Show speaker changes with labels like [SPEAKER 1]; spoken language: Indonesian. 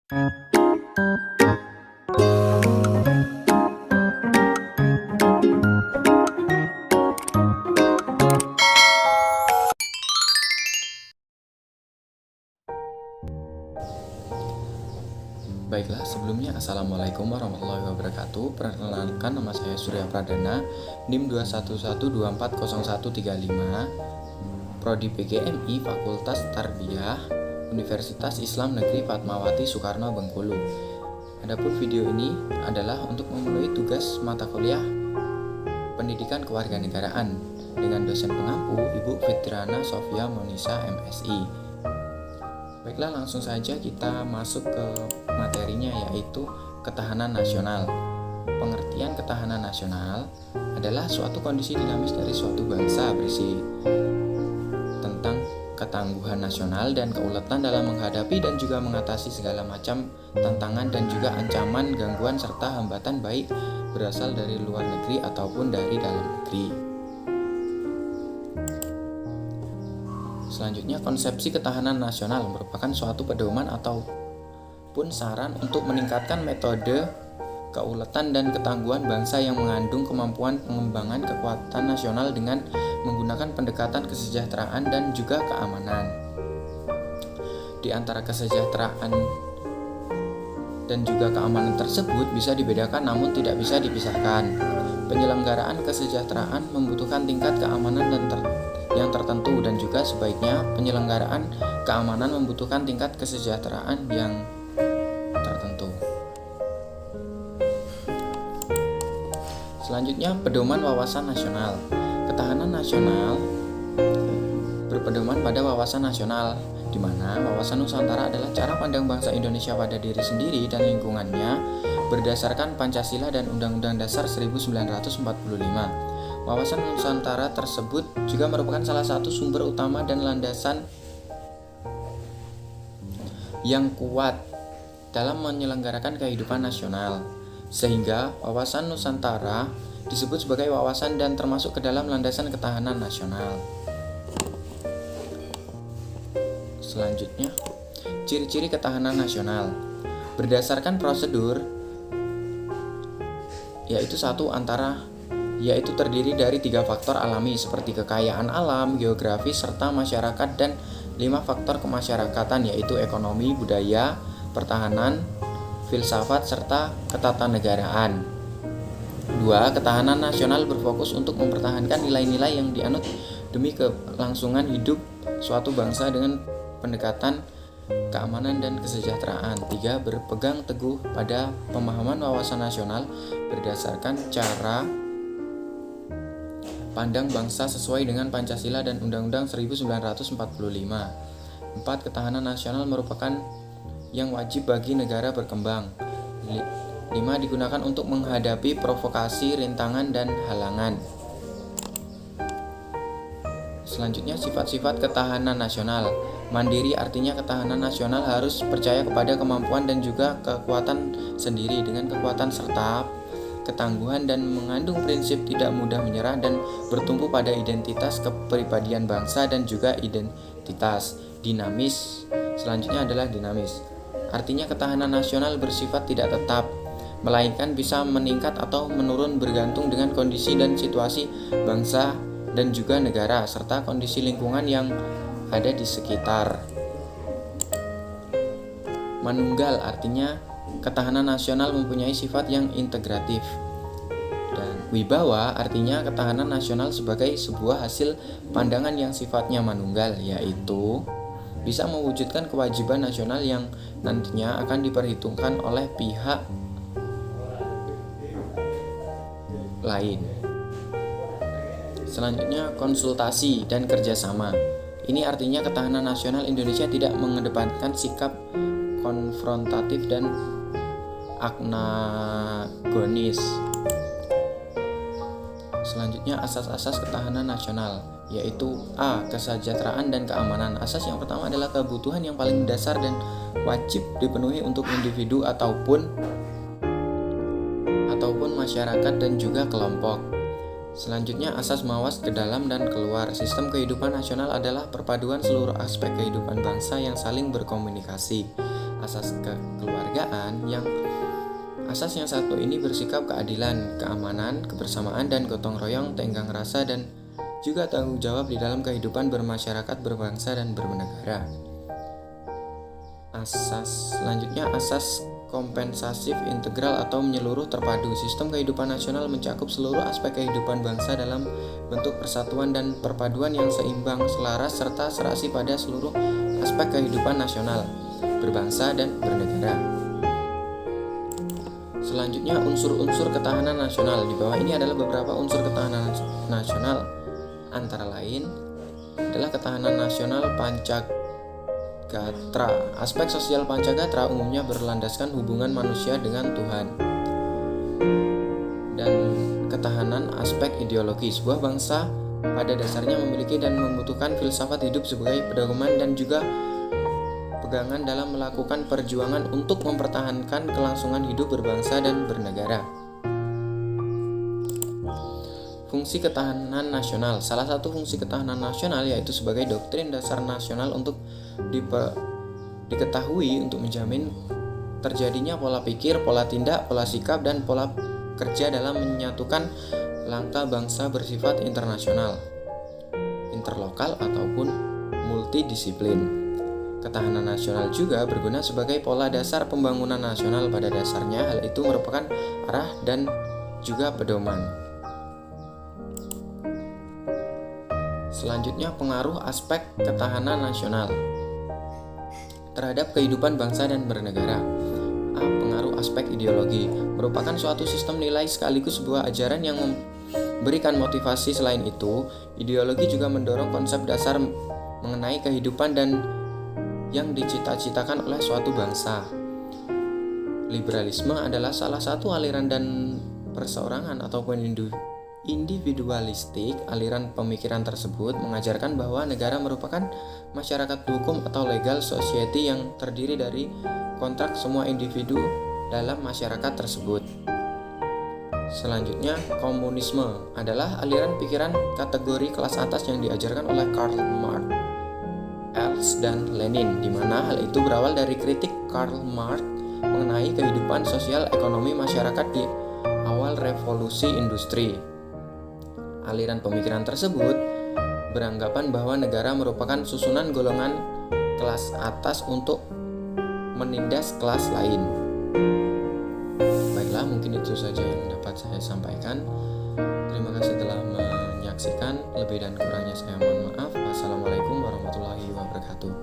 [SPEAKER 1] Baiklah, sebelumnya Assalamualaikum warahmatullahi wabarakatuh. Perkenalkan, nama saya Surya Pradana, NIM 211240135, Prodi PGMI Fakultas Tarbiyah, Universitas Islam Negeri Fatmawati Soekarno Bengkulu. Adapun video ini adalah untuk memenuhi tugas mata kuliah Pendidikan Kewarganegaraan dengan dosen pengampu Ibu Fitriana Sofia Monisa MSI. Baiklah, langsung saja kita masuk ke materinya, yaitu ketahanan nasional. Pengertian ketahanan nasional adalah suatu kondisi dinamis dari suatu bangsa, berisi tentang ketangguhan nasional dan keuletan dalam menghadapi dan juga mengatasi segala macam tantangan dan juga ancaman, gangguan, serta hambatan baik berasal dari luar negeri ataupun dari dalam negeri. Selanjutnya, konsepsi ketahanan nasional merupakan suatu pedoman ataupun saran untuk meningkatkan metode keuletan dan ketangguhan bangsa yang mengandung kemampuan pengembangan kekuatan nasional dengan menggunakan pendekatan kesejahteraan dan juga keamanan. Di antara kesejahteraan dan juga keamanan tersebut bisa dibedakan namun tidak bisa dipisahkan. Penyelenggaraan kesejahteraan membutuhkan tingkat keamanan yang tertentu, dan juga sebaiknya penyelenggaraan keamanan membutuhkan tingkat kesejahteraan yang tertentu. Selanjutnya, pedoman wawasan nasional. Ketahanan nasional berpedoman pada wawasan nasional, di mana wawasan Nusantara adalah cara pandang bangsa Indonesia pada diri sendiri dan lingkungannya berdasarkan Pancasila dan Undang-Undang Dasar 1945. Wawasan Nusantara tersebut juga merupakan salah satu sumber utama dan landasan yang kuat dalam menyelenggarakan kehidupan nasional, sehingga wawasan Nusantara disebut sebagai wawasan dan termasuk ke dalam landasan ketahanan nasional. Selanjutnya, ciri-ciri ketahanan nasional berdasarkan prosedur, yaitu terdiri dari 3 faktor alami seperti kekayaan alam, geografis, serta masyarakat, dan 5 faktor kemasyarakatan yaitu ekonomi, budaya, pertahanan, filsafat, serta ketatanegaraan. 2. Ketahanan nasional berfokus untuk mempertahankan nilai-nilai yang dianut demi kelangsungan hidup suatu bangsa dengan pendekatan keamanan dan kesejahteraan. 3. Berpegang teguh pada pemahaman wawasan nasional berdasarkan cara pandang bangsa sesuai dengan Pancasila dan Undang-Undang 1945. 4. Ketahanan nasional merupakan yang wajib bagi negara berkembang. 5. Digunakan untuk menghadapi provokasi, rintangan, dan halangan. Selanjutnya, sifat-sifat ketahanan nasional. Mandiri artinya ketahanan nasional harus percaya kepada kemampuan dan juga kekuatan sendiri dengan kekuatan serta ketangguhan dan mengandung prinsip tidak mudah menyerah dan bertumpu pada identitas kepribadian bangsa dan juga identitas dinamis. Selanjutnya adalah dinamis. Artinya ketahanan nasional bersifat tidak tetap, melainkan bisa meningkat atau menurun bergantung dengan kondisi dan situasi bangsa dan juga negara serta kondisi lingkungan yang ada di sekitar. Manunggal artinya ketahanan nasional mempunyai sifat yang integratif. Dan wibawa artinya ketahanan nasional sebagai sebuah hasil pandangan yang sifatnya manunggal, yaitu bisa mewujudkan kewajiban nasional yang nantinya akan diperhitungkan oleh pihak lain. Selanjutnya, konsultasi dan kerjasama. Ini artinya ketahanan nasional Indonesia tidak mengedepankan sikap konfrontatif dan agnonis. Selanjutnya, asas-asas ketahanan nasional, yaitu A. Kesejahteraan dan keamanan. Asas yang pertama adalah kebutuhan yang paling dasar dan wajib dipenuhi untuk individu ataupun masyarakat dan juga kelompok. Selanjutnya, asas mawas ke dalam dan keluar. Sistem kehidupan nasional adalah perpaduan seluruh aspek kehidupan bangsa yang saling berkomunikasi. asas kekeluargaan yang asas yang satu ini bersikap keadilan, keamanan, kebersamaan, dan gotong royong, tenggang rasa, dan juga tanggung jawab di dalam kehidupan bermasyarakat, berbangsa, dan bernegara. Selanjutnya asas kompensasif integral atau menyeluruh terpadu. Sistem kehidupan nasional mencakup seluruh aspek kehidupan bangsa dalam bentuk persatuan dan perpaduan yang seimbang, selaras, serta serasi pada seluruh aspek kehidupan nasional, berbangsa, dan bernegara. Selanjutnya unsur-unsur ketahanan nasional. Di bawah ini adalah beberapa unsur ketahanan nasional, antara lain adalah ketahanan nasional Pancagatra. Aspek sosial Pancagatra umumnya berlandaskan hubungan manusia dengan Tuhan. Dan ketahanan aspek ideologi. Sebuah bangsa pada dasarnya memiliki dan membutuhkan filsafat hidup sebagai pedoman dan juga pegangan dalam melakukan perjuangan untuk mempertahankan kelangsungan hidup berbangsa dan bernegara. Fungsi ketahanan nasional. Salah satu fungsi ketahanan nasional yaitu sebagai doktrin dasar nasional untuk diketahui untuk menjamin terjadinya pola pikir, pola tindak, pola sikap, dan pola kerja dalam menyatukan langkah bangsa bersifat internasional, interlokal, ataupun multidisiplin. Ketahanan nasional juga berguna sebagai pola dasar pembangunan nasional. Pada dasarnya hal itu merupakan arah dan juga pedoman. Selanjutnya pengaruh aspek ketahanan nasional terhadap kehidupan bangsa dan bernegara. Pengaruh aspek ideologi merupakan suatu sistem nilai sekaligus sebuah ajaran yang memberikan motivasi. Selain itu, ideologi juga mendorong konsep dasar mengenai kehidupan dan yang dicita-citakan oleh suatu bangsa. Liberalisme adalah salah satu aliran dan perseorangan ataupun individualistik. Aliran pemikiran tersebut mengajarkan bahwa negara merupakan masyarakat hukum atau legal society yang terdiri dari kontrak semua individu dalam masyarakat tersebut. Selanjutnya, komunisme adalah aliran pikiran kategori kelas atas yang diajarkan oleh Karl Marx, Engels, dan Lenin, di mana hal itu berawal dari kritik Karl Marx mengenai kehidupan sosial ekonomi masyarakat di awal revolusi industri. Aliran pemikiran tersebut beranggapan bahwa negara merupakan susunan golongan kelas atas untuk menindas kelas lain. Baiklah, mungkin itu saja yang dapat saya sampaikan. Terima kasih telah menyaksikan. Lebih dan kurangnya saya mohon maaf. Wassalamualaikum warahmatullahi wabarakatuh.